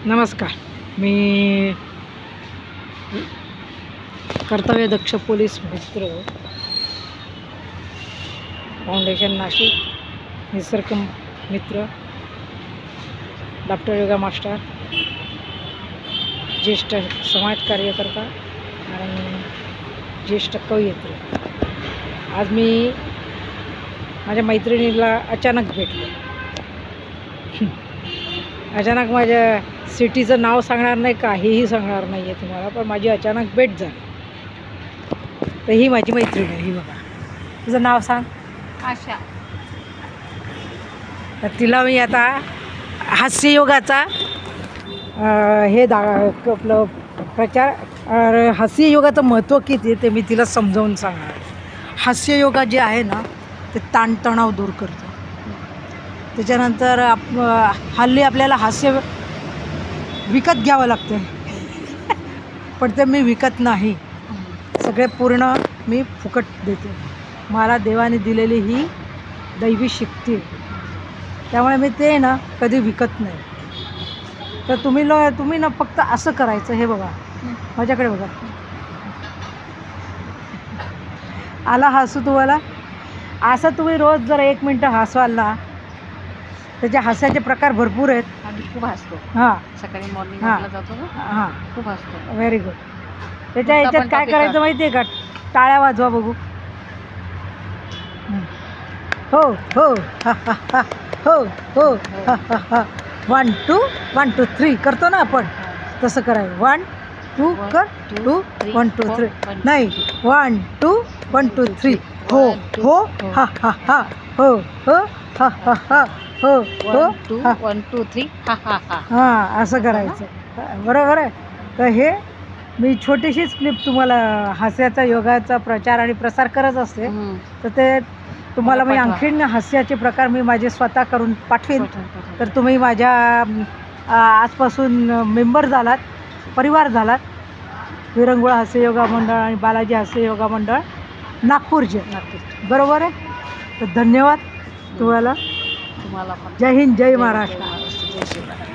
नमस्कार. मी कर्तव्यदक्ष पोलीस मित्र फाउंडेशन नाशिक, निसर्ग मित्र, डॉक्टर योगा मास्टर, ज्येष्ठ समाज कार्यकर्ता आणि ज्येष्ठ कवयित्री. आज मी माझ्या मैत्रिणीला अचानक भेटलो. अचानक माझ्या सिटीचं नाव सांगणार नाही, काहीही सांगणार नाही आहे तुम्हाला, पण माझी अचानक भेट झाली. तर ही माझी मैत्रीण आहे. ही बघा, तुझं नाव सांग. आशा. तर तिला मी आता हास्ययोगाचा आपलं प्रचार, हास्ययोगाचं महत्त्व किती आहे ते मी तिला समजावून सांगणार. हास्ययोगा जे आहे ना, ते ताणतणाव दूर करतं. त्याच्यानंतर हल्ली आपल्याला हास्य विकत घ्यावं लागतं, पण ते मी विकत नाही, सगळे पूर्ण मी फुकट देते. मला देवाने दिलेली ही दैवी शक्ती, त्यामुळे मी ते ना कधी विकत नाही. तर तुम्ही ना फक्त असं करायचं. हे बघा, माझ्याकडे बघा, आला हसू तुम्हाला. असं तुम्ही रोज जर 1 मिनटं हसवाल ना, त्याचे हसायचे प्रकार भरपूर आहेत. आम्ही खूप हसतो. हां सकाळी मॉर्निंग हां. वॉकला जातो ना, हां, खूप हसतो. Very good. त्याच्या नुसता ह्याच्यात पण काय topic करायचं माहिती आहे का? टाळ्या वाजवा बघू. हो हो हा हा हा, हो हो हा हा हा. 1 2 1 2 3 करतो ना आपण, तसं करायचं. 1 2 कर, 2 1 2 3 नाही, 1 2 1 2 3. हो हो हा हा हा, हो हो हा हा हा, हो हो 1 2 3 हा हा हा. हां, असं करायचं. बरोबर आहे. तर हे मी छोटीशीच क्लिप तुम्हाला हास्याचा योगाचा प्रचार आणि प्रसार करत असते. तर ते तुम्हाला मी आणखीन हास्याचे प्रकार मी माझे स्वतः करून पाठवीन. तर तुम्ही माझ्या आजपासून मेंबर झालात, परिवार झालात. विरंगुळ हास्य योगा मंडळ आणि बालाजी हास्य योगा मंडळ नागपूरचे. बरोबर आहे. तर धन्यवाद तुम्हाला. तुम्हाला पण. जय हिंद, जय जय महाराष्ट्र. महाराष्ट्र, जय शिवराय.